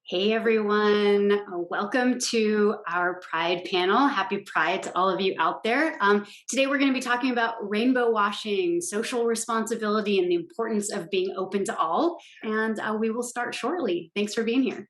Hey everyone, welcome to our Pride panel. Happy Pride to all of you out there. Today we're going to be talking about rainbow washing, social responsibility, and the importance of being open to all. And we will start shortly. Thanks for being here.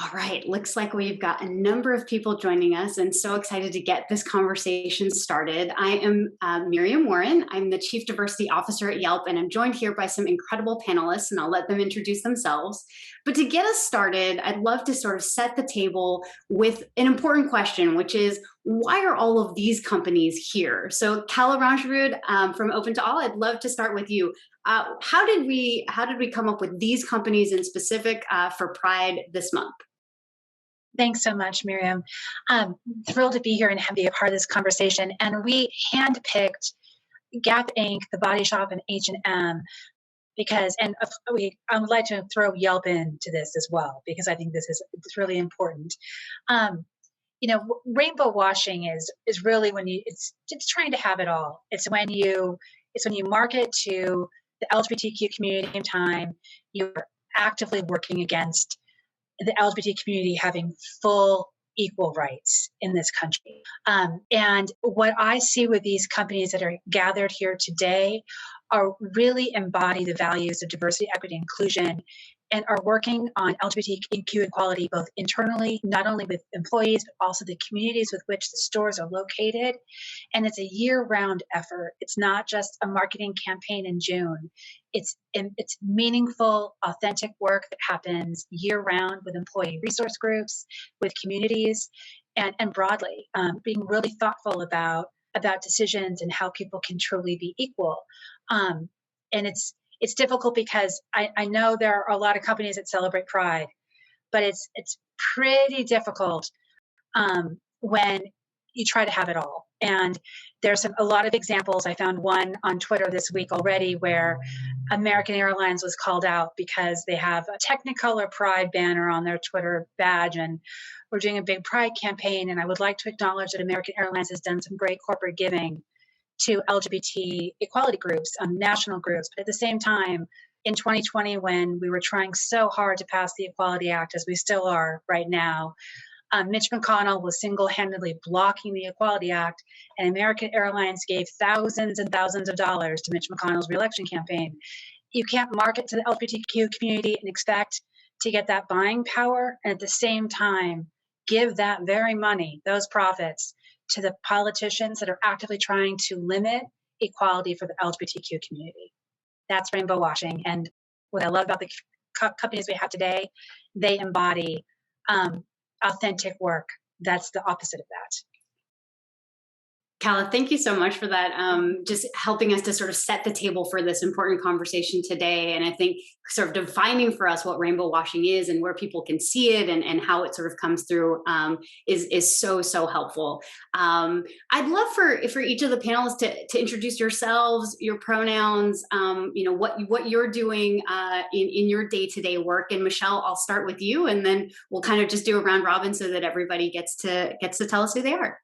All right, looks like we've got a number of people joining us and so excited to get this conversation started. I am Miriam Warren. I'm the Chief Diversity Officer at Yelp, and I'm joined here by some incredible panelists, and I'll let them introduce themselves. But to get us started, I'd love to sort of set the table with an important question, which is, why are all of these companies here? So Kala Ranjrud from Open to All, I'd love to start with you. How did we come up with these companies in specific for Pride this month? Thanks so much, Miriam. I'm thrilled to be here and be a part of this conversation. And we handpicked Gap Inc., The Body Shop, and H&M because, I would like to throw Yelp into this as well, because I think it's really important. Rainbow washing is really when it's trying to have it all. It's when you market to the LGBTQ community in time, you're actively working against the LGBT community having full equal rights in this country. And what I see with these companies that are gathered here today are really embody the values of diversity, equity, inclusion, and are working on LGBTQ equality, both internally, not only with employees, but also the communities with which the stores are located. And it's a year-round effort. It's not just a marketing campaign in June. It's meaningful, authentic work that happens year-round with employee resource groups, with communities, and broadly, being really thoughtful about decisions and how people can truly be equal. And it's difficult because I know there are a lot of companies that celebrate Pride, but it's pretty difficult when you try to have it all. And there's a lot of examples. I found one on Twitter this week already where American Airlines was called out because they have a Technicolor Pride banner on their Twitter badge, and we're doing a big Pride campaign. And I would like to acknowledge that American Airlines has done some great corporate giving to LGBT equality groups, national groups. But at the same time, in 2020, when we were trying so hard to pass the Equality Act, as we still are right now, Mitch McConnell was single-handedly blocking the Equality Act, and American Airlines gave thousands and thousands of dollars to Mitch McConnell's reelection campaign. You can't market to the LGBTQ community and expect to get that buying power, and at the same time, give that very money, those profits, to the politicians that are actively trying to limit equality for the LGBTQ community. That's rainbow washing. And what I love about the companies we have today, they embody authentic work. That's the opposite of that. Kala, thank you so much for that, just helping us to sort of set the table for this important conversation today. And I think sort of defining for us what rainbow washing is and where people can see it and how it sort of comes through is so helpful. I'd love for each of the panelists to introduce yourselves, your pronouns, what you're doing in your day-to-day work. And Michelle, I'll start with you, and then we'll kind of just do a round robin so that everybody gets to tell us who they are.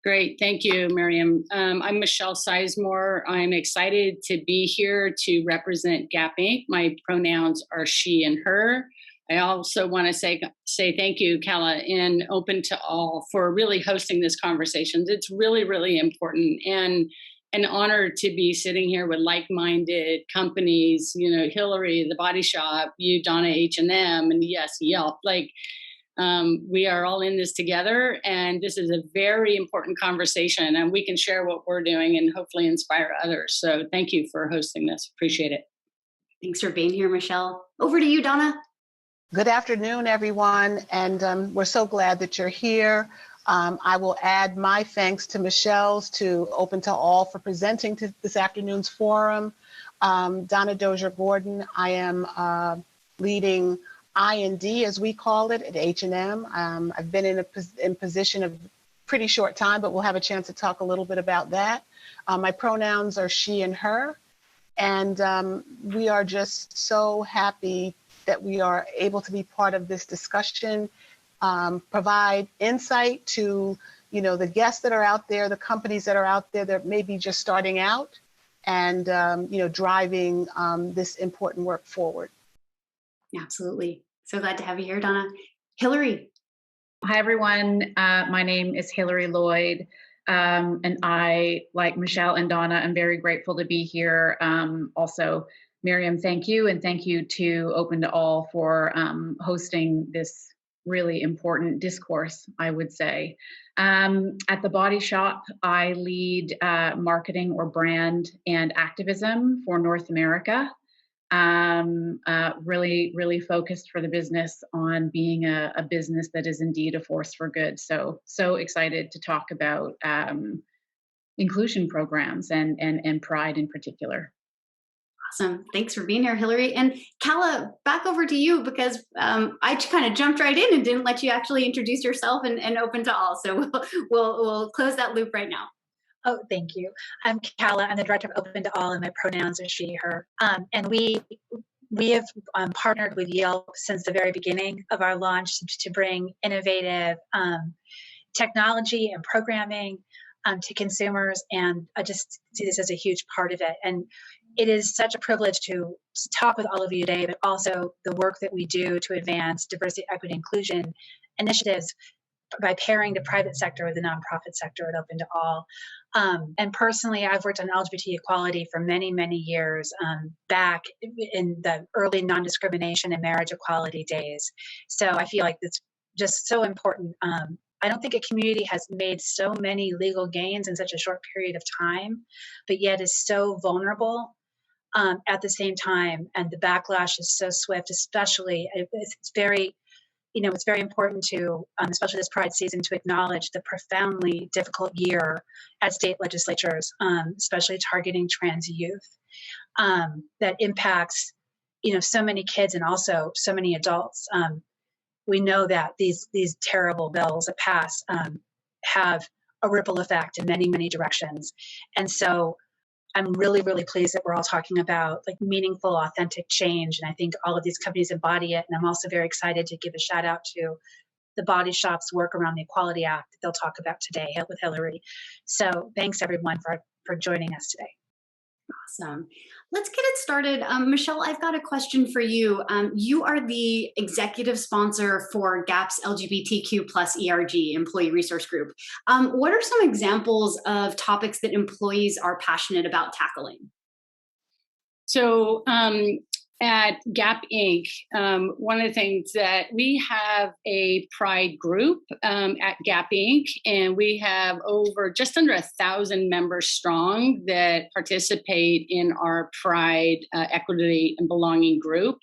Great. Thank you, Miriam. I'm Michelle Sizemore. I'm excited to be here to represent Gap Inc. My pronouns are she and her. I also want to say thank you, Kala, and Open to All for really hosting this conversation. It's really, really important and an honor to be sitting here with like-minded companies, Hillary, The Body Shop, you, Donna, H&M, and yes, Yelp. We are all in this together, and this is a very important conversation, and we can share what we're doing and hopefully inspire others. So thank you for hosting this. Appreciate it. Thanks for being here, Michelle. Over to you, Donna. Good afternoon, everyone, and we're so glad that you're here. I will add my thanks to Michelle's, to Open to All, for presenting to this afternoon's forum. Donna Dozier-Gordon, I am leading I&D, as we call it, at H&M. I've been in position of pretty short time, but we'll have a chance to talk a little bit about that. My pronouns are she and her, and we are just so happy that we are able to be part of this discussion, provide insight to the guests that are out there, the companies that are out there that may be just starting out, and driving this important work forward. Absolutely. So glad to have you here, Donna. Hillary. Hi, everyone. My name is Hillary Lloyd. And I, like Michelle and Donna, I'm very grateful to be here. Also, Miriam, thank you. And thank you to Open to All for hosting this really important discourse, I would say. At the Body Shop, I lead marketing or brand and activism for North America. Really focused for the business on being a business that is indeed a force for good. So excited to talk about inclusion programs and pride in particular. Awesome. Thanks for being here, Hillary. And Kala, back over to you, because I kind of jumped right in and didn't let you actually introduce yourself and Open to All. So we'll close that loop right now. Oh, thank you. I'm Kala. I'm the director of Open to All, and my pronouns are she, her. And we have partnered with Yelp since the very beginning of our launch to bring innovative technology and programming to consumers, and I just see this as a huge part of it. And it is such a privilege to talk with all of you today, but also the work that we do to advance diversity, equity, inclusion initiatives by pairing the private sector with the nonprofit sector at Open to All. And personally, I've worked on LGBT equality for many, many years, back in the early non-discrimination and marriage equality days. So I feel like it's just so important. I don't think a community has made so many legal gains in such a short period of time, but yet is so vulnerable at the same time. And the backlash is so swift, especially it's very important to, especially this Pride season, to acknowledge the profoundly difficult year at state legislatures, especially targeting trans youth, that impacts, so many kids and also so many adults. We know that these terrible bills that pass have a ripple effect in many, many directions. And so I'm really, really pleased that we're all talking about like meaningful, authentic change. And I think all of these companies embody it. And I'm also very excited to give a shout out to the Body Shop's work around the Equality Act that they'll talk about today with Hillary. So thanks everyone for joining us today. Awesome. Let's get it started. Michelle, I've got a question for you. You are the executive sponsor for GAP's LGBTQ plus ERG, Employee Resource Group. What are some examples of topics that employees are passionate about tackling? So at Gap Inc., one of the things that we have a Pride group at Gap Inc., and we have just under 1,000 members strong that participate in our Pride equity and belonging group.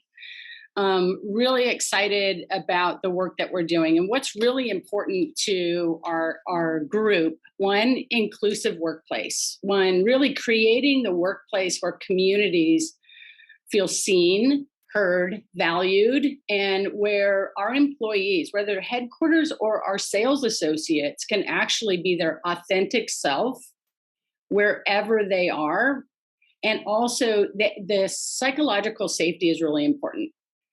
Really excited about the work that we're doing. And what's really important to our group, one, inclusive workplace. One, really creating the workplace where communities feel seen, heard, valued, and where our employees, whether they're headquarters or our sales associates, can actually be their authentic self wherever they are. And also the psychological safety is really important.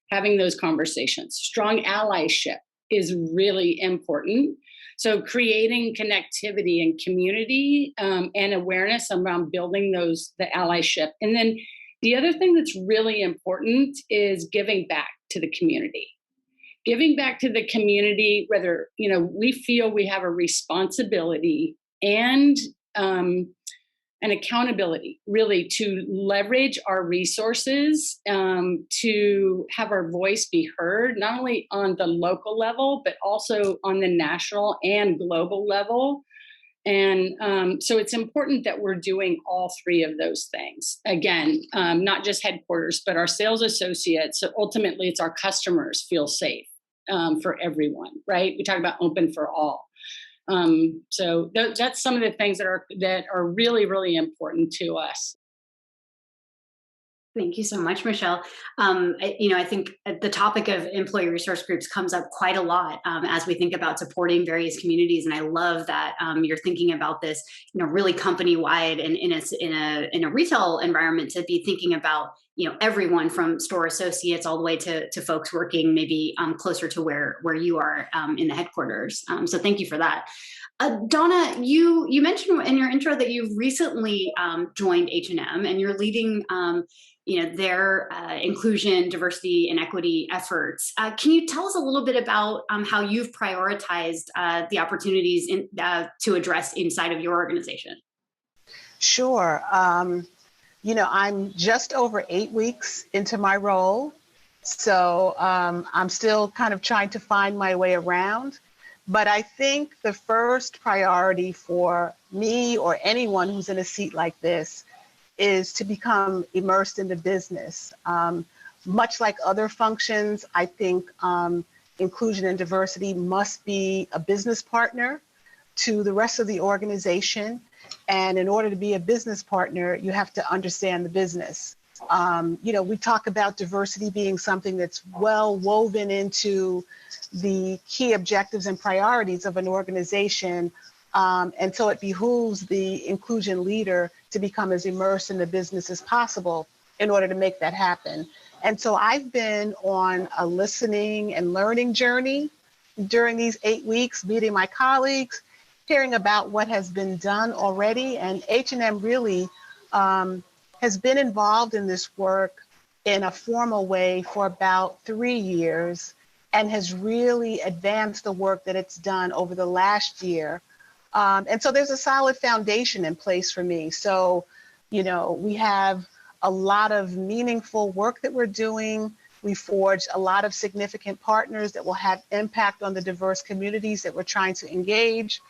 Having those conversations. Strong allyship is really important. So creating connectivity and community and awareness around building the allyship. And then the other thing that's really important is giving back to the community. Giving back to the community, whether, we feel we have a responsibility and an accountability, really, to leverage our resources, to have our voice be heard, not only on the local level, but also on the national and global level. And so it's important that we're doing all three of those things. Again, not just headquarters, but our sales associates. So ultimately, it's our customers feel safe for everyone, right? We talk about open for all. So that's some of the things that are really, really important to us. Thank you so much, Michelle. I think the topic of employee resource groups comes up quite a lot as we think about supporting various communities, and I love that you're thinking about this, really company-wide and in a retail environment to be thinking about everyone from store associates all the way to folks working maybe closer to where you are in the headquarters. So thank you for that. Donna, you mentioned in your intro that you've recently joined H&M and you're leading their inclusion, diversity, and equity efforts. Can you tell us a little bit about how you've prioritized the opportunities to address inside of your organization? Sure. I'm just over 8 weeks into my role, so I'm still kind of trying to find my way around. But I think the first priority for me or anyone who's in a seat like this is to become immersed in the business. Much like other functions, I think inclusion and diversity must be a business partner to the rest of the organization. And in order to be a business partner, you have to understand the business. We talk about diversity being something that's well woven into the key objectives and priorities of an organization. And so it behooves the inclusion leader to become as immersed in the business as possible in order to make that happen. And so I've been on a listening and learning journey during these 8 weeks, meeting my colleagues, hearing about what has been done already. And H&M really has been involved in this work in a formal way for about 3 years and has really advanced the work that it's done over the last year. And so there's a solid foundation in place for me. So, we have a lot of meaningful work that we're doing. We forged a lot of significant partners that will have impact on the diverse communities that we're trying to engage.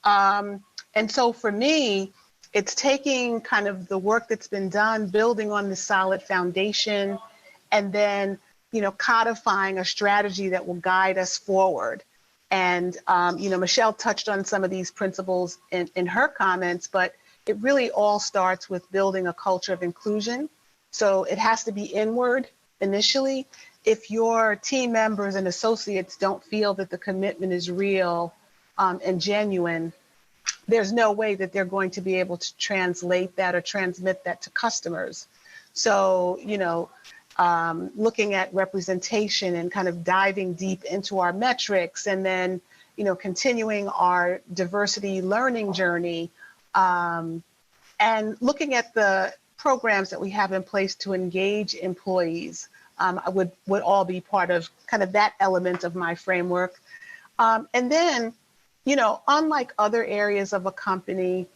And so for me, it's taking kind of the work that's been done, building on the solid foundation, and then, codifying a strategy that will guide us forward. And, Michelle touched on some of these principles in her comments, but it really all starts with building a culture of inclusion. So it has to be inward initially. If your team members and associates don't feel that the commitment is real and genuine, there's no way that they're going to be able to translate that or transmit that to customers. So, looking at representation and kind of diving deep into our metrics, and then, continuing our diversity learning journey, and looking at the programs that we have in place to engage employees, would all be part of kind of that element of my framework. And then, unlike other areas of a company,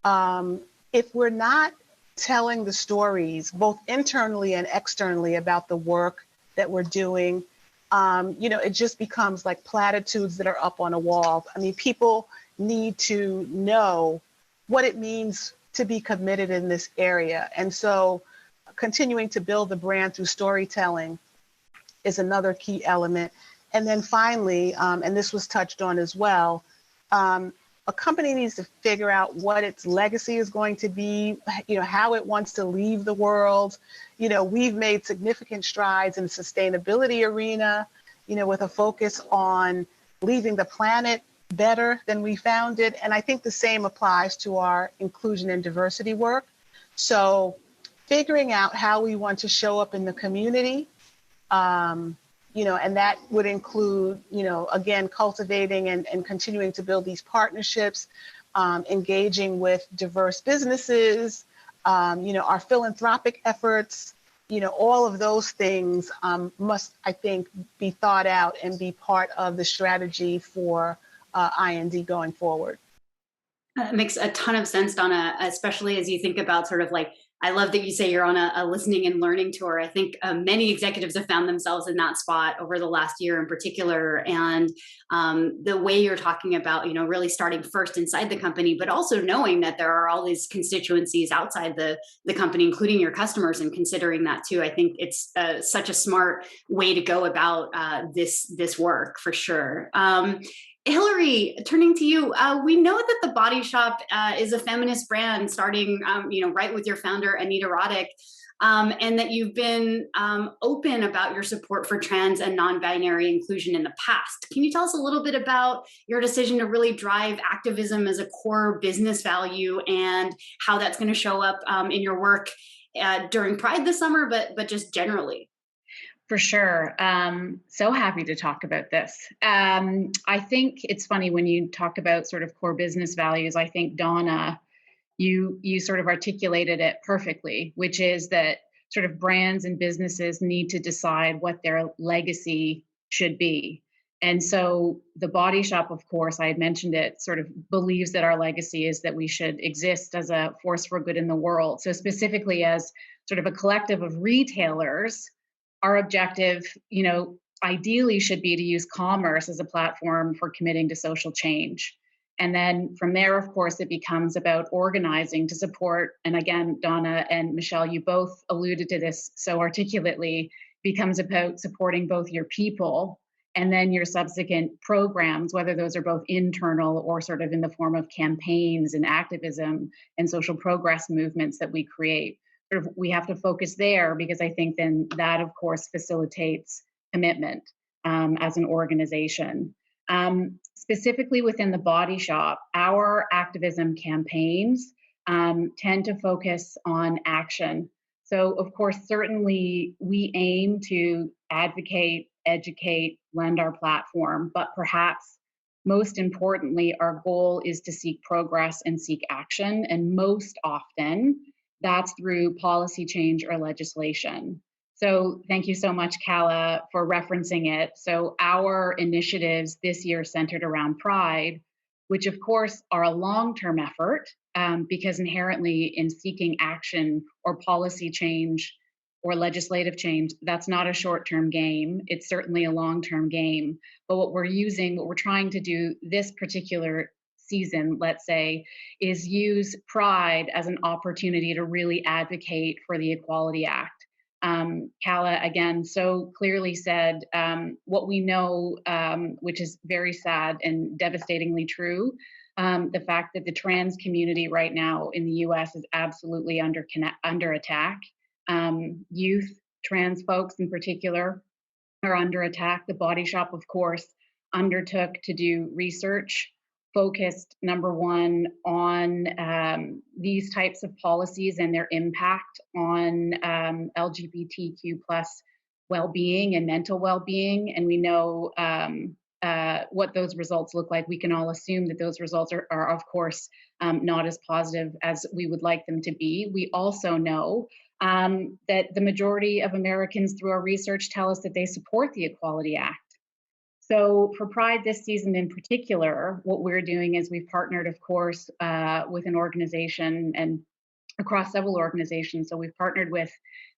if we're not telling the stories, both internally and externally, about the work that we're doing, it just becomes like platitudes that are up on a wall. I mean, people need to know what it means to be committed in this area. And so continuing to build the brand through storytelling is another key element. And then finally, and this was touched on as well, a company needs to figure out what its legacy is going to be, how it wants to leave the world. We've made significant strides in the sustainability arena, with a focus on leaving the planet better than we found it. And I think the same applies to our inclusion and diversity work. So figuring out how we want to show up in the community, and that would include, again, cultivating and continuing to build these partnerships, engaging with diverse businesses, our philanthropic efforts, all of those things must, I think, be thought out and be part of the strategy for IND going forward. It makes a ton of sense, Donna, especially as you think about sort of like, I love that you say you're on a listening and learning tour. I think many executives have found themselves in that spot over the last year in particular. And the way you're talking about, really starting first inside the company, but also knowing that there are all these constituencies outside the company, including your customers, and considering that too. I think it's such a smart way to go about this work for sure. Hillary, turning to you, we know that The Body Shop is a feminist brand starting, right with your founder, Anita Roddick, and that you've been open about your support for trans and non-binary inclusion in the past. Can you tell us a little bit about your decision to really drive activism as a core business value and how that's going to show up in your work during Pride this summer, but just generally. For sure. So happy to talk about this. I think it's funny when you talk about sort of core business values. I think, Donna, you sort of articulated it perfectly, which is that sort of brands and businesses need to decide what their legacy should be. And so the Body Shop, of course, I had mentioned it, sort of believes that our legacy is that we should exist as a force for good in the world. So specifically as sort of a collective of retailers, our objective, ideally should be to use commerce as a platform for committing to social change. And then from there, of course, it becomes about organizing to support. And again, Donna and Michelle, you both alluded to this so articulately, becomes about supporting both your people and then your subsequent programs, whether those are both internal or sort of in the form of campaigns and activism and social progress movements that we create. Sort of, we have to focus there because I think then that, of course, facilitates commitment as an organization. Specifically within the Body Shop, our activism campaigns tend to focus on action. So, of course, certainly we aim to advocate, educate, lend our platform, but perhaps most importantly, our goal is to seek progress and seek action. And most often, that's through policy change or legislation. So thank you so much, Kala, for referencing it. So our initiatives this year centered around Pride, which of course are a long-term effort because inherently in seeking action or policy change or legislative change, that's not a short-term game. It's certainly a long-term game. But what we're trying to do this particular season, let's say, is use Pride as an opportunity to really advocate for the Equality Act. Kala, again, so clearly said what we know, which is very sad and devastatingly true, the fact that the trans community right now in the US is absolutely under attack. Youth, trans folks in particular, are under attack. The Body Shop, of course, undertook to do research focused, number one, on these types of policies and their impact on LGBTQ plus well-being and mental well-being. And we know what those results look like. We can all assume that those results are of course, not as positive as we would like them to be. We also know that the majority of Americans through our research tell us that they support the Equality Act. So for Pride this season in particular, what we're doing is we've partnered, of course, with an organization and across several organizations. So we've partnered with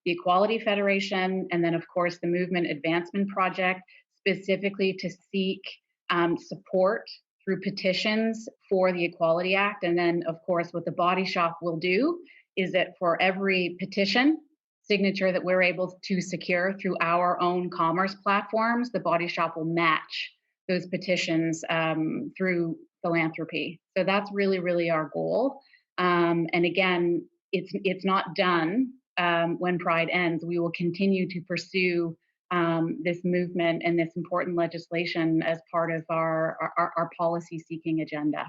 the Equality Federation and then, of course, the Movement Advancement Project, specifically to seek support through petitions for the Equality Act. And then, of course, what the Body Shop will do is that for every petition signature that we're able to secure through our own commerce platforms, the Body Shop will match those petitions through philanthropy. So that's really, really our goal. And again, it's not done when Pride ends. We will continue to pursue this movement and this important legislation as part of our policy-seeking agenda.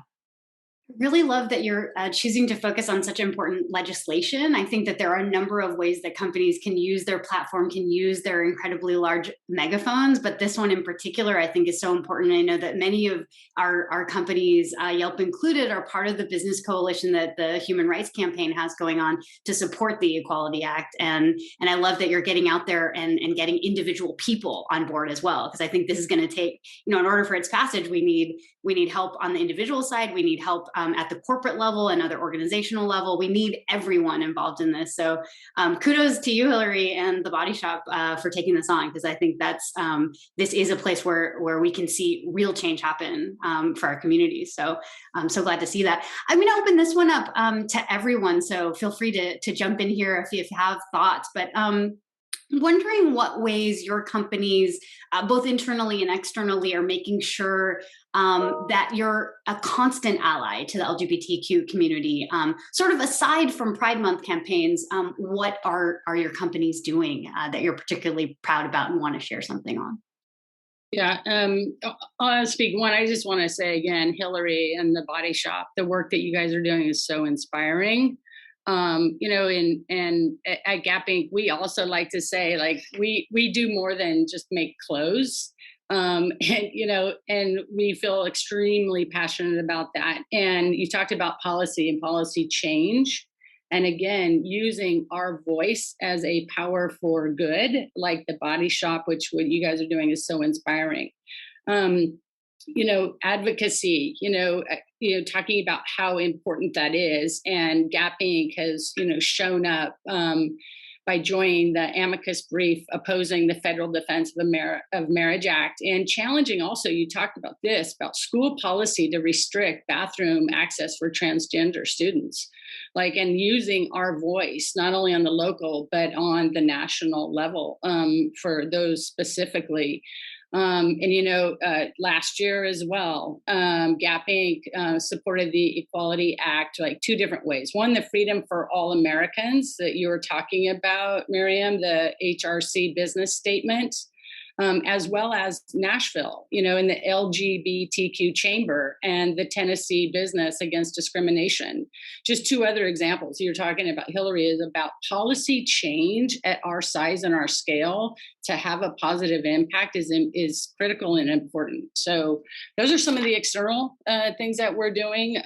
Really love that you're choosing to focus on such important legislation. I think that there are a number of ways that companies can use their platform, can use their incredibly large megaphones, but this one in particular, I think is so important. I know that many of our companies, Yelp included, are part of the business coalition that the Human Rights Campaign has going on to support the Equality Act. And I love that you're getting out there and getting individual people on board as well, because I think this is going to take, in order for its passage, we need help on the individual side. We need help at the corporate level and other organizational level. We need everyone involved in this. So kudos to you, Hillary, and the Body Shop for taking this on, because I think that's this is a place where we can see real change happen for our communities. So I'm so glad to see that. I'm going to open this one up to everyone. So feel free to jump in here if you have thoughts. But wondering what ways your companies, both internally and externally, are making sure that you're a constant ally to the LGBTQ community. Sort of aside from Pride Month campaigns, what are your companies doing that you're particularly proud about and want to share something on? Yeah, I'll speak. One, I just want to say again, Hillary and the Body Shop, the work that you guys are doing is so inspiring. You know, and at Gap Inc., we also like to say, like, we do more than just make clothes. And, you know, and we feel extremely passionate about that. And you talked about policy and policy change. And again, using our voice as a power for good, like the Body Shop, which what you guys are doing is so inspiring. You know, advocacy, talking about how important that is. And Gap Inc. has, shown up by joining the amicus brief opposing the Federal Defense of Marriage Act, and challenging also, you talked about this, about school policy to restrict bathroom access for transgender students, like, and using our voice, not only on the local, but on the national level for those specifically. Last year as well, Gap Inc. Supported the Equality Act, like, two different ways. One, the Freedom for All Americans that you were talking about, Miriam, the HRC business statement, as well as Nashville, in the LGBTQ chamber, and the Tennessee Business Against Discrimination. Just two other examples. You're talking about, Hillary, is about policy change at our size and our scale to have a positive impact is critical and important. So those are some of the external things that we're doing,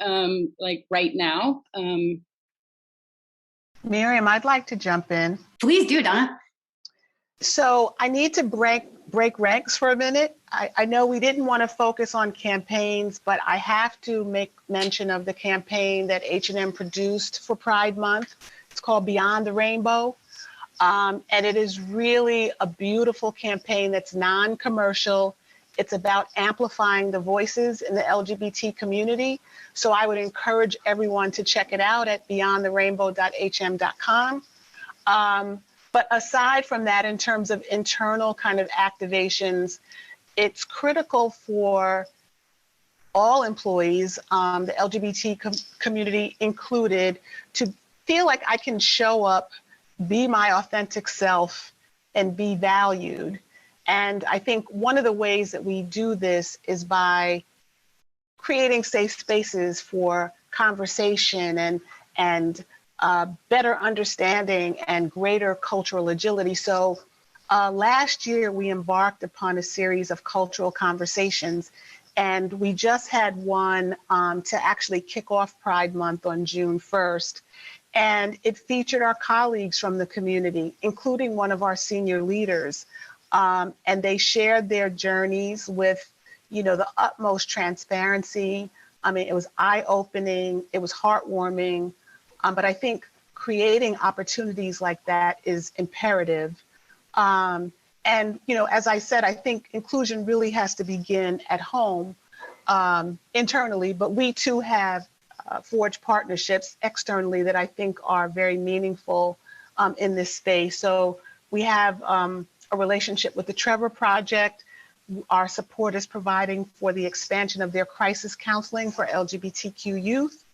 like right now. Miriam, I'd like to jump in. Please do, Donna. So I need to break ranks for a minute. I know we didn't want to focus on campaigns, but I have to make mention of the campaign that H&M produced for Pride Month. It's called Beyond the Rainbow. And it is really a beautiful campaign that's non-commercial. It's about amplifying the voices in the LGBT community. So I would encourage everyone to check it out at beyondtherainbow.hm.com. But aside from that, in terms of internal kind of activations, it's critical for all employees, the LGBT community included, to feel like I can show up, be my authentic self, and be valued. And I think one of the ways that we do this is by creating safe spaces for conversation and better understanding and greater cultural agility. So last year, we embarked upon a series of cultural conversations, and we just had one to actually kick off Pride Month on June 1st. And it featured our colleagues from the community, including one of our senior leaders. And they shared their journeys with, the utmost transparency. I mean, it was eye-opening, it was heartwarming. But I think creating opportunities like that is imperative. And, as I said, I think inclusion really has to begin at home, internally, but we too have forged partnerships externally that I think are very meaningful in this space. So we have a relationship with the Trevor Project. Our support is providing for the expansion of their crisis counseling for LGBTQ youth.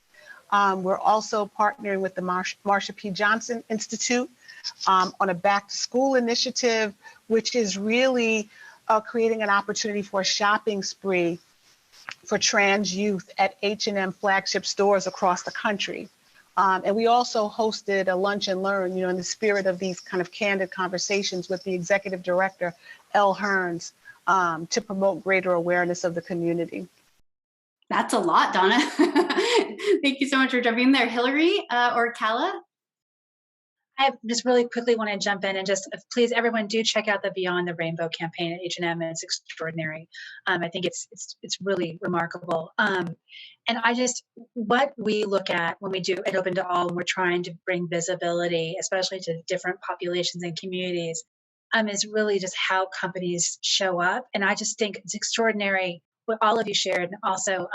We're also partnering with the Marsha P. Johnson Institute on a back to school initiative, which is really creating an opportunity for a shopping spree for trans youth at H&M flagship stores across the country. And we also hosted a lunch and learn, in the spirit of these kind of candid conversations with the executive director, Elle Hearns, to promote greater awareness of the community. That's a lot, Donna. Thank you so much for jumping in there. Hillary or Kala? I just really quickly want to jump in and just please, everyone, do check out the Beyond the Rainbow campaign at H&M. It's extraordinary. I think it's really remarkable. And what we look at when we do it open to all, and we're trying to bring visibility, especially to different populations and communities, is really just how companies show up. And I just think it's extraordinary what all of you shared, and also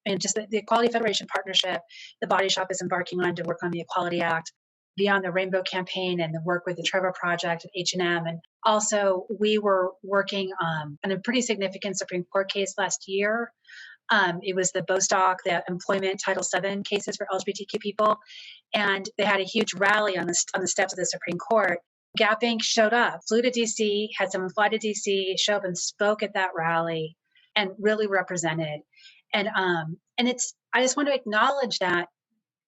and just the Equality Federation partnership the Body Shop is embarking on to work on the Equality Act, Beyond the Rainbow campaign, and the work with the Trevor Project at H&M. And also we were working on a pretty significant Supreme Court case last year. It was the Bostock, the employment Title VII cases for LGBTQ people. And they had a huge rally on the steps of the Supreme Court. Gap Inc. showed up, flew to DC, had someone fly to DC, show up and spoke at that rally and really represented. And I just want to acknowledge that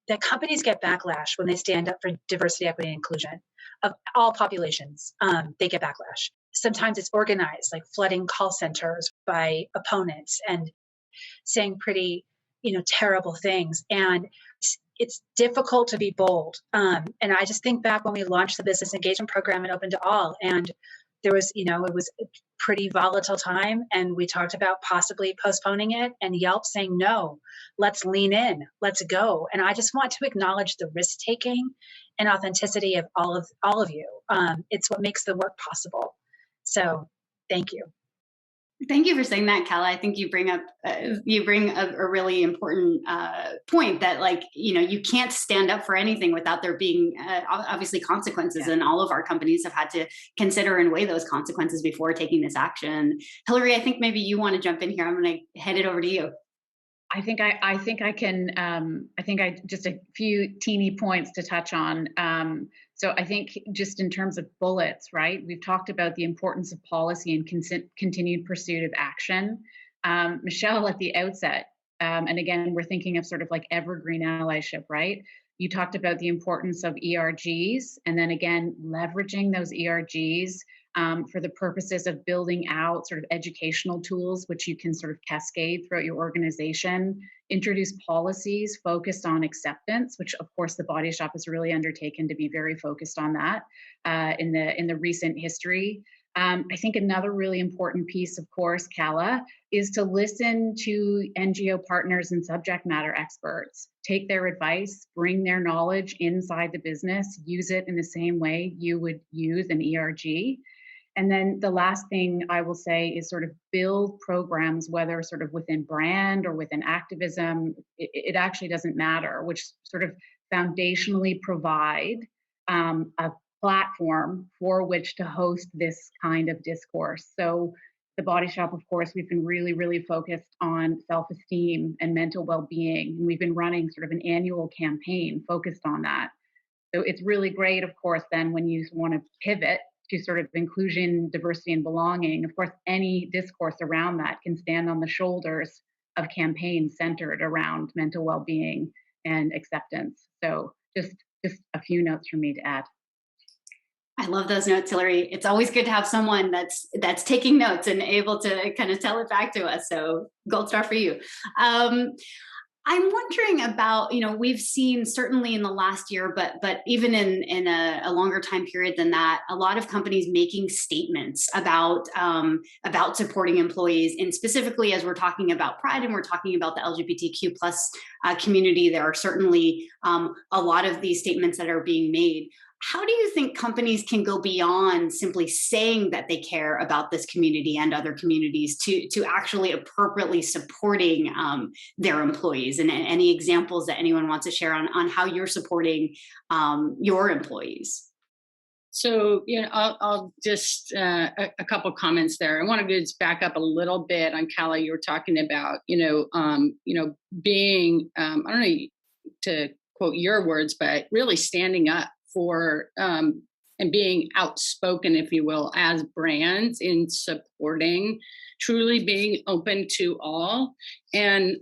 that companies get backlash when they stand up for diversity, equity, and inclusion of all populations. They get backlash. Sometimes it's organized, like flooding call centers by opponents and saying pretty, terrible things. And it's difficult to be bold. And I just think back when we launched the business engagement program and open to all, and there was, it was a pretty volatile time, and we talked about possibly postponing it, and Yelp saying, no, let's lean in, let's go. And I just want to acknowledge the risk taking and authenticity of all of you. It's what makes the work possible. So thank you. Thank you for saying that, Kala. I think you bring up a really important point that, like, you can't stand up for anything without there being obviously consequences, and all of our companies have had to consider and weigh those consequences before taking this action. Hillary, I think maybe you want to jump in here. I'm going to head it over to you. I think I can. I think just a few teeny points to touch on. So I think just in terms of bullets, right? We've talked about the importance of policy and continued pursuit of action. Michelle, at the outset, and again, we're thinking of sort of like evergreen allyship, right? You talked about the importance of ERGs, and then again, leveraging those ERGs for the purposes of building out sort of educational tools, which you can sort of cascade throughout your organization, introduce policies focused on acceptance, which of course the Body Shop has really undertaken to be very focused on that in the recent history. I think another really important piece, of course, Kala, is to listen to NGO partners and subject matter experts, take their advice, bring their knowledge inside the business, use it in the same way you would use an ERG. And then the last thing I will say is sort of build programs, whether sort of within brand or within activism, it actually doesn't matter, which sort of foundationally provide a platform for which to host this kind of discourse. So the Body Shop, of course, we've been really, really focused on self-esteem and mental well-being. And we've been running sort of an annual campaign focused on that. So it's really great, of course, then when you want to pivot to sort of inclusion, diversity, and belonging. Of course, any discourse around that can stand on the shoulders of campaigns centered around mental well-being and acceptance. So just a few notes from me to add. I love those notes, Hillary. It's always good to have someone that's taking notes and able to kind of tell it back to us. So gold star for you. I'm wondering about, we've seen certainly in the last year, but even in a longer time period than that, a lot of companies making statements about supporting employees, and specifically as we're talking about Pride and we're talking about the LGBTQ plus community, there are certainly a lot of these statements that are being made. How do you think companies can go beyond simply saying that they care about this community and other communities to actually appropriately supporting their employees? And any examples that anyone wants to share on how you're supporting your employees? So, I'll just a couple comments there. I want to just back up a little bit on Kala. You were talking about, being, I don't know to quote your words, but really standing up for and being outspoken, if you will, as brands in supporting, truly being open to all. And,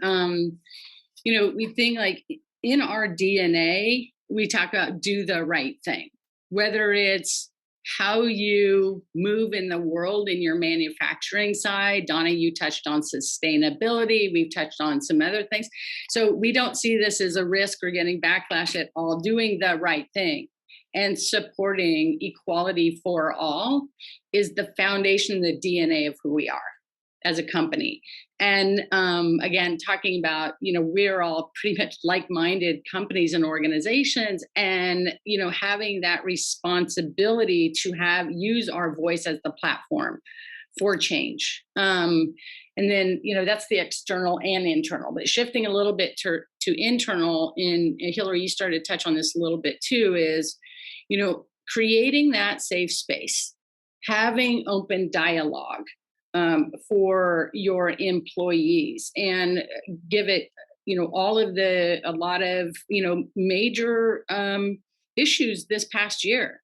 we think like in our DNA, we talk about do the right thing, whether it's how you move in the world in your manufacturing side. Donna, you touched on sustainability. We've touched on some other things. So we don't see this as a risk or getting backlash at all, doing the right thing. And supporting equality for all is the foundation, the DNA of who we are as a company. And again, talking about, we're all pretty much like-minded companies and organizations, and, having that responsibility to use our voice as the platform for change. And then, that's the external and internal, but shifting a little bit to internal, and Hillary, you started to touch on this a little bit too, is, creating that safe space, having open dialogue for your employees, and give it, a lot of, major issues this past year.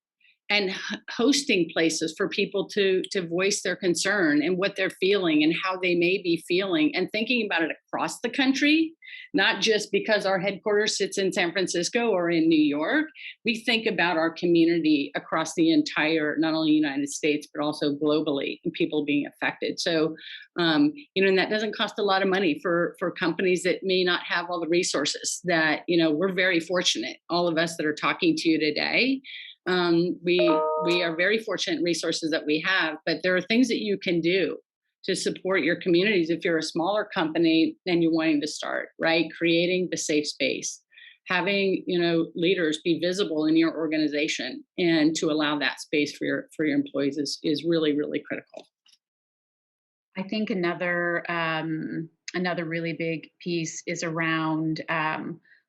and hosting places for people to voice their concern and what they're feeling and how they may be feeling, and thinking about it across the country, not just because our headquarters sits in San Francisco or in New York. We think about our community across the entire, not only United States, but also globally, and people being affected. So, and that doesn't cost a lot of money for companies that may not have all the resources that, we're very fortunate, all of us that are talking to you today. We are very fortunate in resources that we have, but there are things that you can do to support your communities if you're a smaller company and you're wanting to start, right? Creating the safe space, having leaders be visible in your organization, and to allow that space for your employees is really, really critical. I think another really big piece is around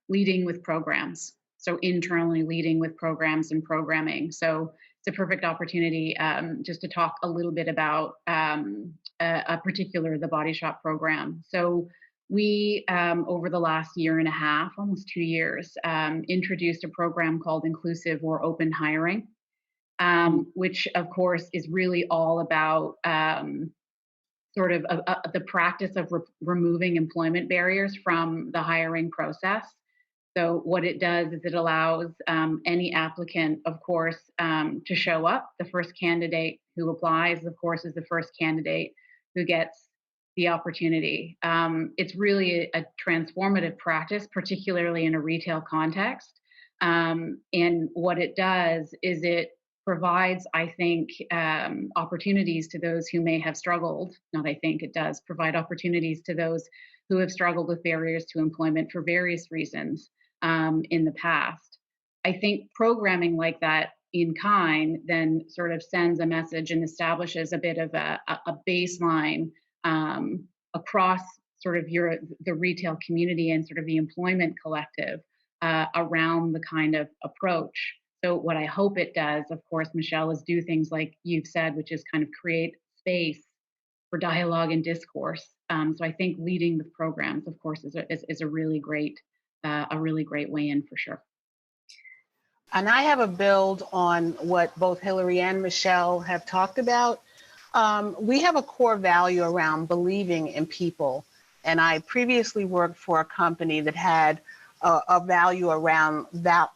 leading with programs. So internally leading with programs and programming. So it's a perfect opportunity just to talk a little bit about the Body Shop program. So we, over the last year and a half, almost 2 years, introduced a program called Inclusive or Open Hiring, which of course is really all about the practice of removing employment barriers from the hiring process. So what it does is it allows any applicant, of course, to show up. The first candidate who applies, of course, is the first candidate who gets the opportunity. It's really a transformative practice, particularly in a retail context. And what it does is it provides, I think, opportunities to those who may have struggled. Not I think, it does provide opportunities to those who have struggled with barriers to employment for various reasons in the past. I think programming like that in kind then sort of sends a message and establishes a bit of a baseline across sort of the retail community and sort of the employment collective around the kind of approach. So what I hope it does, of course, Michelle, is do things like you've said, which is kind of create space for dialogue and discourse. So I think leading with programs, of course, is a really great way in for sure. And I have a build on what both Hillary and Michelle have talked about. We have a core value around believing in people. And I previously worked for a company that had a value around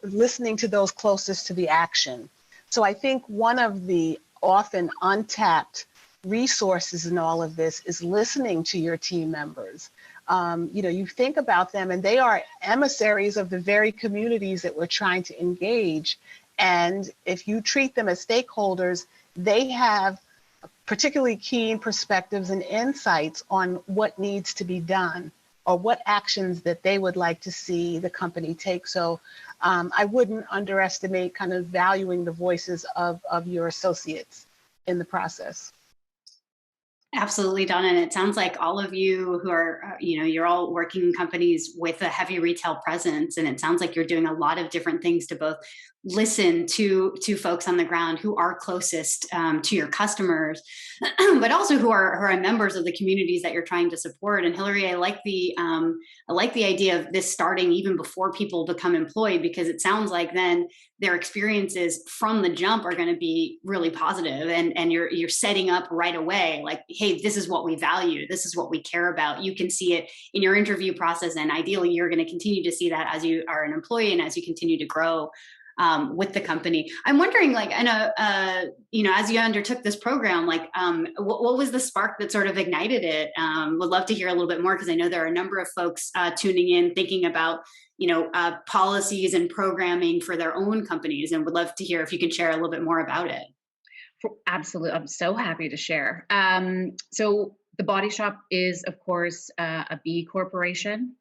listening to those closest to the action. So I think one of the often untapped resources in all of this is listening to your team members. You think about them, and they are emissaries of the very communities that we're trying to engage. And if you treat them as stakeholders, they have particularly keen perspectives and insights on what needs to be done or what actions that they would like to see the company take. So I wouldn't underestimate kind of valuing the voices of your associates in the process. Absolutely, Donna. And it sounds like all of you who are, you're all working in companies with a heavy retail presence. And it sounds like you're doing a lot of different things to both listen to folks on the ground who are closest to your customers, but also who are members of the communities that you're trying to support. And Hillary, I like the idea of this starting even before people become employed, because it sounds like then their experiences from the jump are going to be really positive, and you're setting up right away, like, hey, this is what we value, this is what we care about. You can see it in your interview process, and ideally you're going to continue to see that as you are an employee and as you continue to grow with the company. I'm wondering, like, I know, as you undertook this program, like, what was the spark that sort of ignited it? Would love to hear a little bit more, because I know there are a number of folks tuning in, thinking about, policies and programming for their own companies, and would love to hear if you could share a little bit more about it. Absolutely. I'm so happy to share. So the Body Shop is, of course, a B corporation.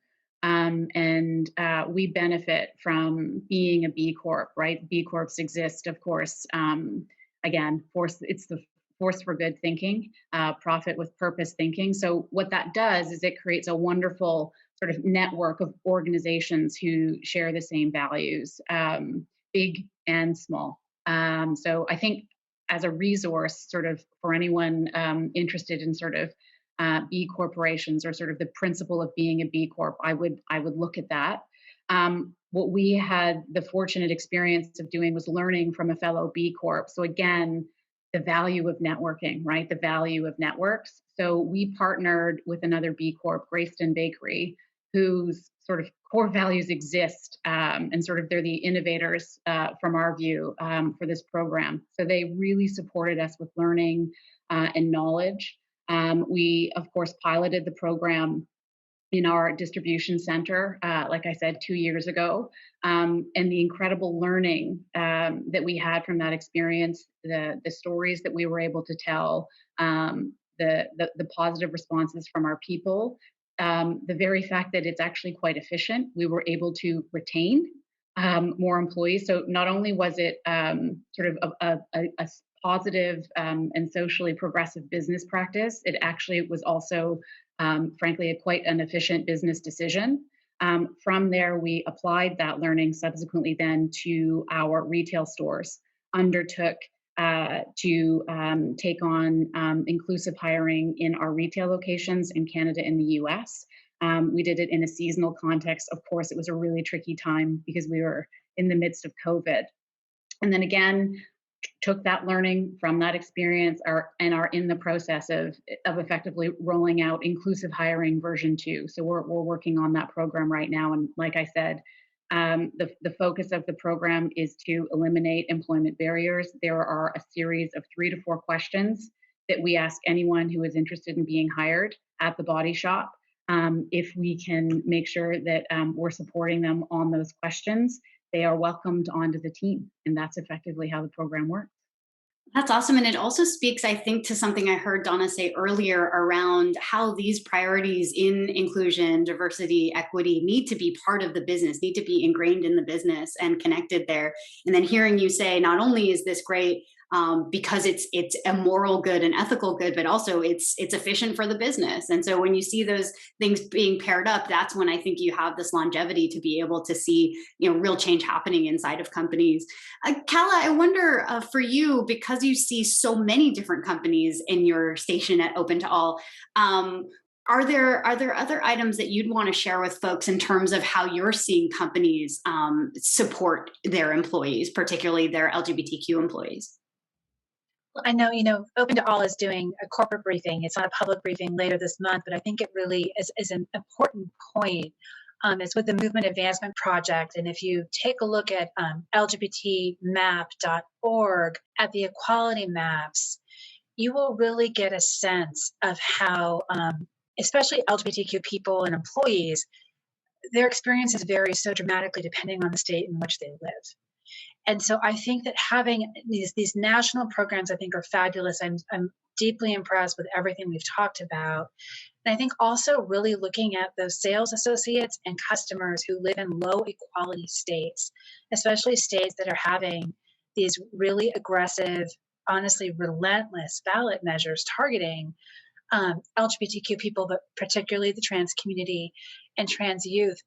And we benefit from being a B Corp, right? B Corps exist, of course. Again, it's the force for good thinking, profit with purpose thinking. So what that does is it creates a wonderful sort of network of organizations who share the same values, big and small. So I think as a resource, sort of for anyone interested in sort of B corporations, or sort of the principle of being a B Corp, I would look at that. what we had the fortunate experience of doing was learning from a fellow B Corp. So again, the value of networking, right? The value of networks. So we partnered with another B Corp, Grayston Bakery, whose sort of core values exist, and sort of they're the innovators from our view for this program. So they really supported us with learning and knowledge. We, of course, piloted the program in our distribution center, like I said, 2 years ago. And the incredible learning that we had from that experience, the stories that we were able to tell, the positive responses from our people, the very fact that it's actually quite efficient, we were able to retain more employees. So not only was it sort of a positive and socially progressive business practice, it actually was also frankly, quite an efficient business decision. From there, we applied that learning subsequently then to our retail stores, undertook to take on inclusive hiring in our retail locations in Canada and the US. We did it in a seasonal context. Of course, it was a really tricky time because we were in the midst of COVID. And then again, took that learning from that experience and are in the process of effectively rolling out inclusive hiring version 2. So we're working on that program right now. And like I said, the focus of the program is to eliminate employment barriers. There are a series of 3 to 4 questions that we ask anyone who is interested in being hired at the Body Shop. If we can make sure that we're supporting them on those questions, they are welcomed onto the team. And that's effectively how the program works. That's awesome. And it also speaks, I think, to something I heard Donna say earlier around how these priorities in inclusion, diversity, equity need to be part of the business, need to be ingrained in the business and connected there. And then hearing you say, not only is this great because it's a moral good and ethical good, but also it's efficient for the business. And so when you see those things being paired up, that's when I think you have this longevity to be able to see, real change happening inside of companies. Kala, I wonder for you, because you see so many different companies in your station at Open to All, are there other items that you'd want to share with folks in terms of how you're seeing companies support their employees, particularly their LGBTQ employees? I know, Open to All is doing a corporate briefing. It's not a public briefing later this month, but I think it really is an important point. It's with the Movement Advancement Project. And if you take a look at lgbtmap.org, at the equality maps, you will really get a sense of how, especially LGBTQ people and employees, their experiences vary so dramatically depending on the state in which they live. And so I think that having these national programs, I think, are fabulous. I'm deeply impressed with everything we've talked about. And I think also really looking at those sales associates and customers who live in low equality states, especially states that are having these really aggressive, honestly, relentless ballot measures targeting LGBTQ people, but particularly the trans community and trans youth.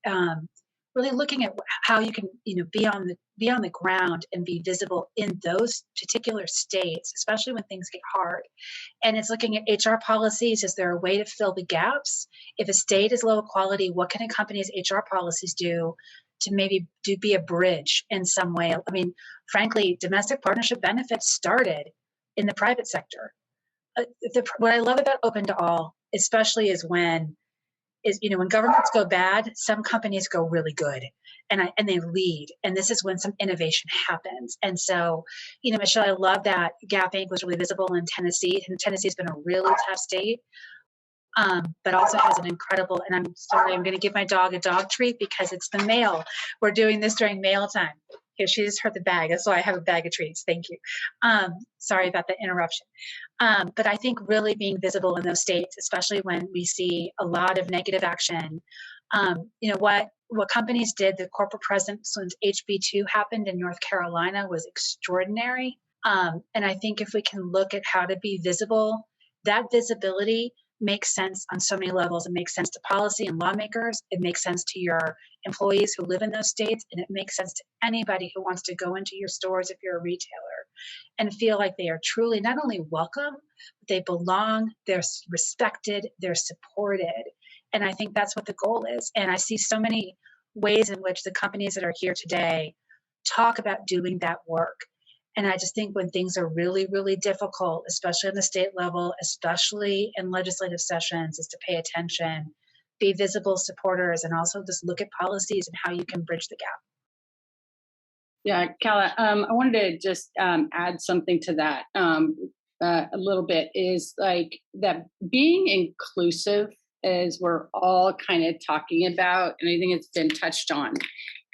Really looking at how you can, be on the ground and be visible in those particular states, especially when things get hard. And it's looking at HR policies. Is there a way to fill the gaps? If a state is low equality, what can a company's HR policies do to maybe be a bridge in some way? I mean, frankly, domestic partnership benefits started in the private sector. What I love about Open to All, especially, is when governments go bad, some companies go really good, and they lead. And this is when some innovation happens. And so, Michelle, I love that Gap Inc. was really visible in Tennessee. And Tennessee's been a really tough state, but also has an incredible. And I'm sorry, I'm going to give my dog a dog treat because it's the mail. We're doing this during mail time. Here, she just heard the bag. That's why I have a bag of treats. Thank you. Sorry about the interruption. But I think really being visible in those states, especially when we see a lot of negative action, what companies did, the corporate presence when HB2 happened in North Carolina was extraordinary. And I think if we can look at how to be visible, that visibility makes sense on so many levels. It makes sense to policy and lawmakers. It makes sense to your employees who live in those states. And it makes sense to anybody who wants to go into your stores if you're a retailer and feel like they are truly not only welcome, but they belong, they're respected, they're supported. And I think that's what the goal is. And I see so many ways in which the companies that are here today talk about doing that work. And I just think when things are really, really difficult, especially on the state level, especially in legislative sessions, is to pay attention, be visible supporters, and also just look at policies and how you can bridge the gap. Yeah, Kala, I wanted to just add something to that a little bit, is like that being inclusive, as we're all kind of talking about, and I think it's been touched on,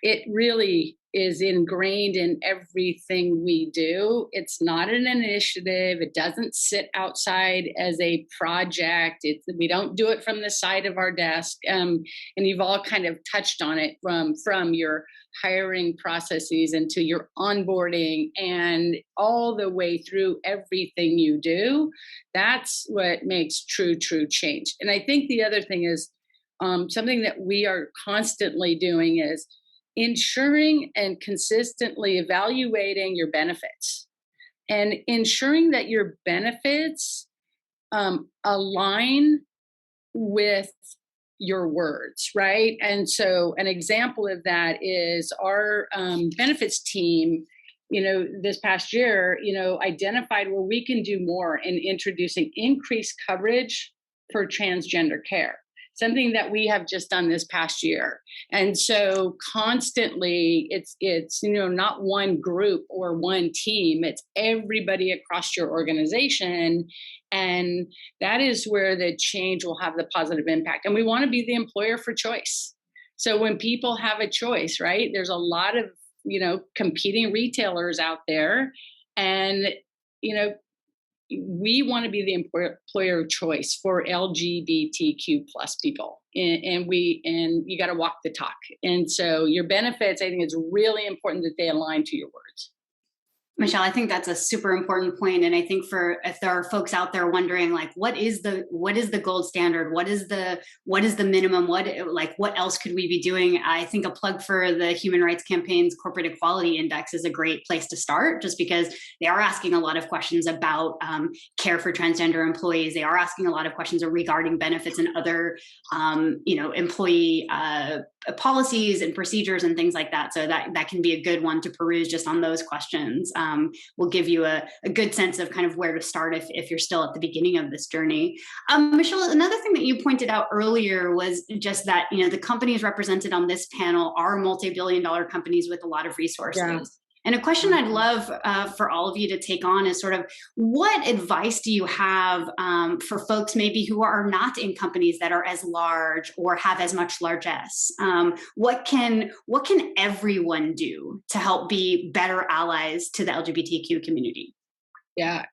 it really is ingrained in everything we do. It's not an initiative. It doesn't sit outside as a project. We don't do it from the side of our desk. And you've all kind of touched on it from your hiring processes into your onboarding and all the way through everything you do. That's what makes true change. And I think the other thing is something that we are constantly doing is ensuring and consistently evaluating your benefits and ensuring that your benefits align with your words, right? And so an example of that is our benefits team, this past year, identified where we can do more in introducing increased coverage for transgender care. Something that we have just done this past year. And so constantly it's not one group or one team, it's everybody across your organization. And that is where the change will have the positive impact. And we want to be the employer for choice. So when people have a choice, right, there's a lot of, competing retailers out there, and, we want to be the employer of choice for LGBTQ plus people, and you got to walk the talk. And so your benefits, I think it's really important that they align to your words. Michelle, I think that's a super important point. And I think if there are folks out there wondering, like, what is the gold standard? What is the minimum? What else could we be doing? I think a plug for the Human Rights Campaign's Corporate Equality Index is a great place to start, just because they are asking a lot of questions about care for transgender employees. They are asking a lot of questions regarding benefits and other, employee policies and procedures and things like that. So that can be a good one to peruse just on those questions. Will give you a good sense of kind of where to start if you're still at the beginning of this journey. Michelle, another thing that you pointed out earlier was just that, the companies represented on this panel are multi-billion-dollar companies with a lot of resources. Yeah. And a question I'd love for all of you to take on is sort of, what advice do you have for folks maybe who are not in companies that are as large or have as much largesse? What can everyone do to help be better allies to the LGBTQ community? Yeah,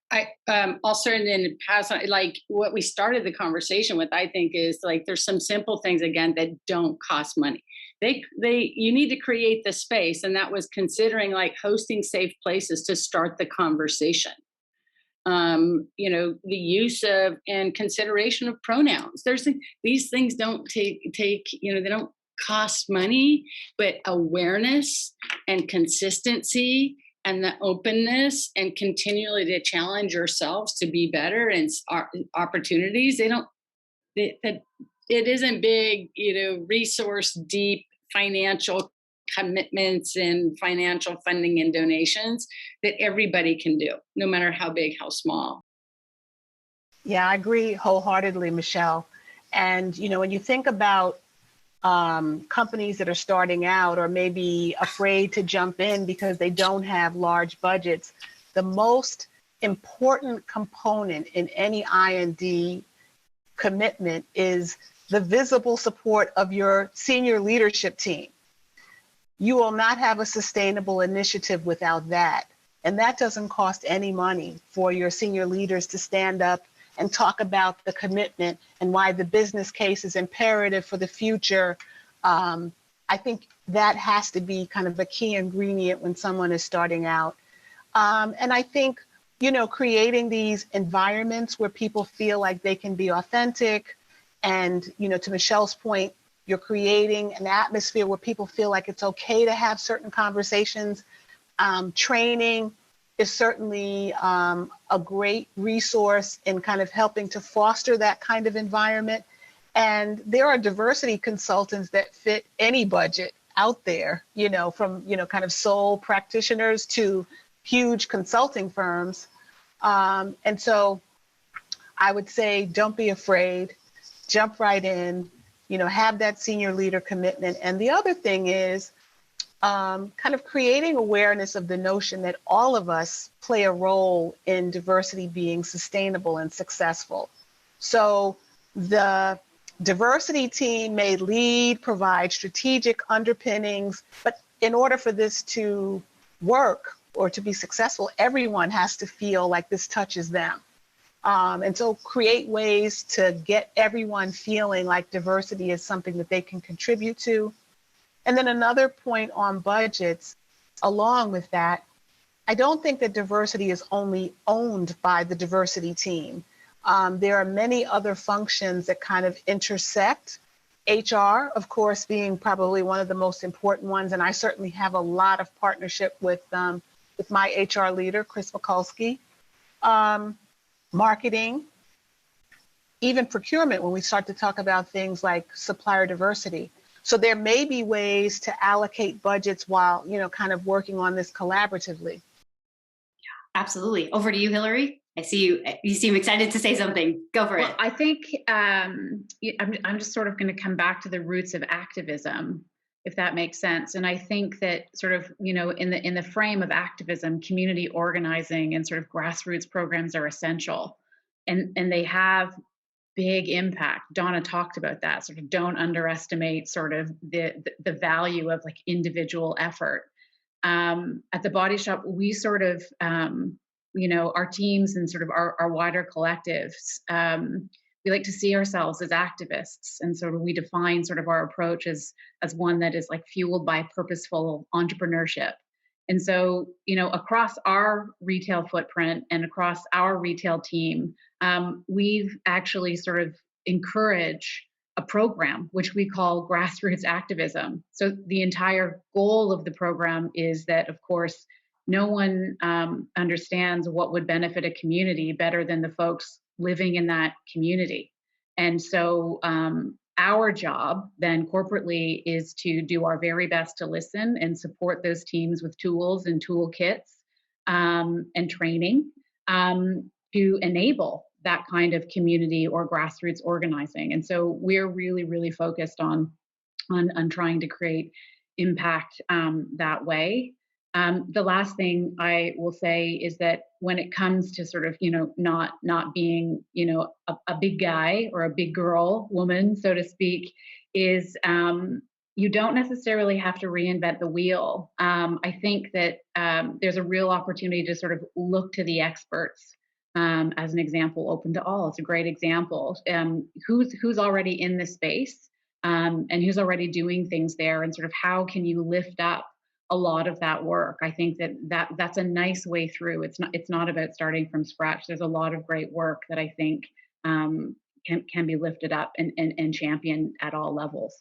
I'll certainly pass on, like what we started the conversation with, I think, is like there's some simple things, again, that don't cost money. You need to create the space, and that was considering like hosting safe places to start the conversation. The use of and consideration of pronouns. These things don't take they don't cost money, but awareness and consistency and the openness and continually to challenge yourselves to be better and opportunities. It isn't big, resource deep financial commitments and financial funding and donations that everybody can do, no matter how big, how small. Yeah, I agree wholeheartedly, Michelle. And, when you think about companies that are starting out or maybe afraid to jump in because they don't have large budgets, the most important component in any I&D commitment is the visible support of your senior leadership team. You will not have a sustainable initiative without that. And that doesn't cost any money for your senior leaders to stand up and talk about the commitment and why the business case is imperative for the future. I think that has to be kind of a key ingredient when someone is starting out. And I think, creating these environments where people feel like they can be authentic. And, to Michelle's point, you're creating an atmosphere where people feel like it's okay to have certain conversations. Training is certainly a great resource in kind of helping to foster that kind of environment. And there are diversity consultants that fit any budget out there, from, kind of sole practitioners to huge consulting firms. And so I would say, don't be afraid, jump right in, have that senior leader commitment. And the other thing is kind of creating awareness of the notion that all of us play a role in diversity being sustainable and successful. So the diversity team may lead, provide strategic underpinnings, but in order for this to work or to be successful, everyone has to feel like this touches them. And so create ways to get everyone feeling like diversity is something that they can contribute to. And then another point on budgets, along with that, I don't think that diversity is only owned by the diversity team. There are many other functions that kind of intersect, HR, of course, being probably one of the most important ones. And I certainly have a lot of partnership with my HR leader, Chris Mikulski. Marketing, even procurement, when we start to talk about things like supplier diversity. So there may be ways to allocate budgets while, kind of working on this collaboratively. Absolutely. Over to you, Hillary. I see you. You seem excited to say something. Go for it. I think I'm just sort of going to come back to the roots of activism, if that makes sense. And I think that sort of, in the frame of activism, community organizing and sort of grassroots programs are essential, and they have big impact. Donna talked about that. Sort of don't underestimate sort of the value of like individual effort. At the Body Shop, we sort of our teams and sort of our wider collectives, we like to see ourselves as activists. And sort of we define sort of our approach as one that is like fueled by purposeful entrepreneurship. And so, across our retail footprint and across our retail team, we've actually sort of encouraged a program which we call grassroots activism. So the entire goal of the program is that, of course, no one understands what would benefit a community better than the folks living in that community. And so our job then corporately is to do our very best to listen and support those teams with tools and toolkits and training to enable that kind of community or grassroots organizing. And so we're really, really focused on trying to create impact that way. The last thing I will say is that when it comes to sort of, not being, a big guy or a big girl, woman, so to speak, is you don't necessarily have to reinvent the wheel. I think that there's a real opportunity to sort of look to the experts. As an example, Open to All, it's a great example. Who's already in this space and who's already doing things there, and sort of how can you lift up a lot of that work. I think that's a nice way through. It's not about starting from scratch. There's a lot of great work that I think can be lifted up and championed at all levels.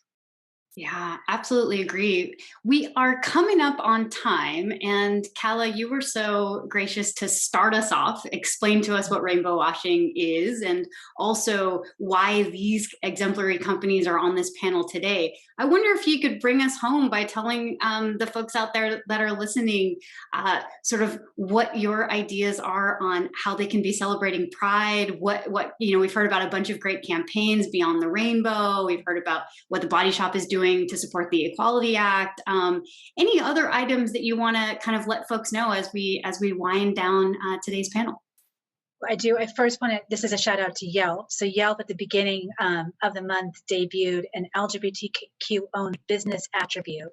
Yeah, absolutely agree. We are coming up on time, and Kala, you were so gracious to start us off, explain to us what rainbow washing is, and also why these exemplary companies are on this panel today. I wonder if you could bring us home by telling the folks out there that are listening sort of what your ideas are on how they can be celebrating Pride. What we've heard about a bunch of great campaigns beyond the rainbow. We've heard about what the Body Shop is doing to support the Equality Act. Any other items that you want to kind of let folks know as we wind down today's panel? I do. I first want to, this is a shout out to Yelp. So Yelp at the beginning of the month debuted an LGBTQ owned business attribute.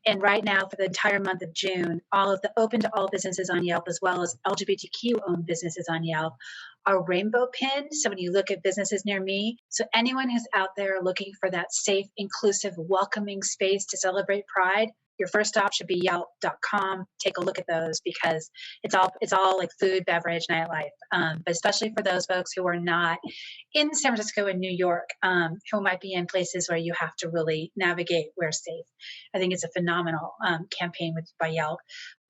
And right now for the entire month of June, all of the open to all businesses on Yelp, as well as LGBTQ owned businesses on Yelp, are rainbow pinned. So when you look at businesses near me, so anyone who's out there looking for that safe, inclusive, welcoming space to celebrate Pride, your first stop should be yelp.com. Take a look at those because it's all like food, beverage, nightlife. But especially for those folks who are not in San Francisco and New York, who might be in places where you have to really navigate where safe. I think it's a phenomenal campaign by Yelp.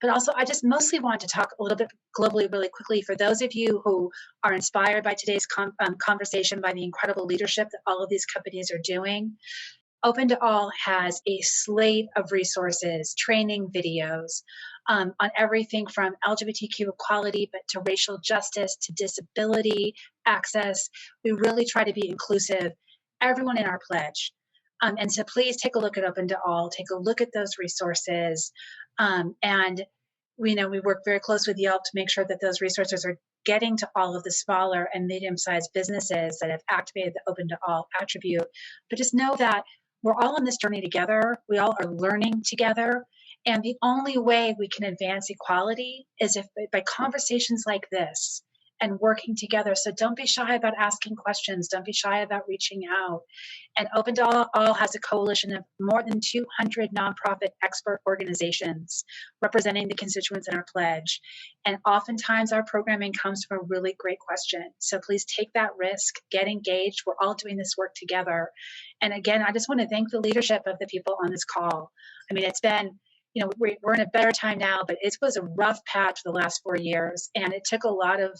But also, I just mostly want to talk a little bit globally really quickly for those of you who are inspired by today's conversation, by the incredible leadership that all of these companies are doing. Open to All has a slate of resources, training videos on everything from LGBTQ equality, but to racial justice, to disability access. We really try to be inclusive, everyone in our pledge. And so please take a look at Open to All, take a look at those resources. And we know we work very close with Yelp to make sure that those resources are getting to all of the smaller and medium-sized businesses that have activated the Open to All attribute. But just know that we're all on this journey together. We all are learning together. And the only way we can advance equality is if by conversations like this and working together. So don't be shy about asking questions. Don't be shy about reaching out. And Open to All has a coalition of more than 200 nonprofit expert organizations representing the constituents in our pledge. And oftentimes our programming comes from a really great question. So please take that risk, get engaged. We're all doing this work together. And again, I just want to thank the leadership of the people on this call. I mean, it's been, we're in a better time now, but it was a rough patch for the last 4 years. And it took a lot of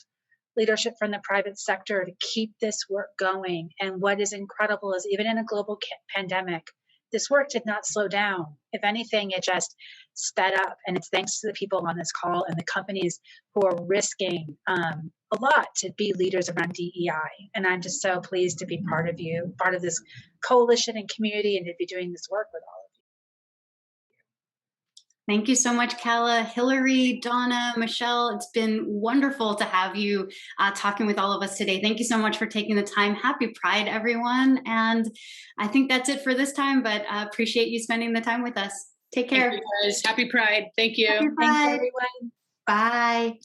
leadership from the private sector to keep this work going. And what is incredible is even in a global pandemic, this work did not slow down. If anything, it just sped up. And it's thanks to the people on this call and the companies who are risking a lot to be leaders around DEI. And I'm just so pleased to be part of this coalition and community, and to be doing this work with all of you. Thank you so much, Kala, Hillary, Donna, Michelle. It's been wonderful to have you talking with all of us today. Thank you so much for taking the time. Happy Pride, everyone. And I think that's it for this time, but appreciate you spending the time with us. Take care. Thank you guys. Happy Pride. Thank you. Happy Pride. Thanks, everyone. Bye.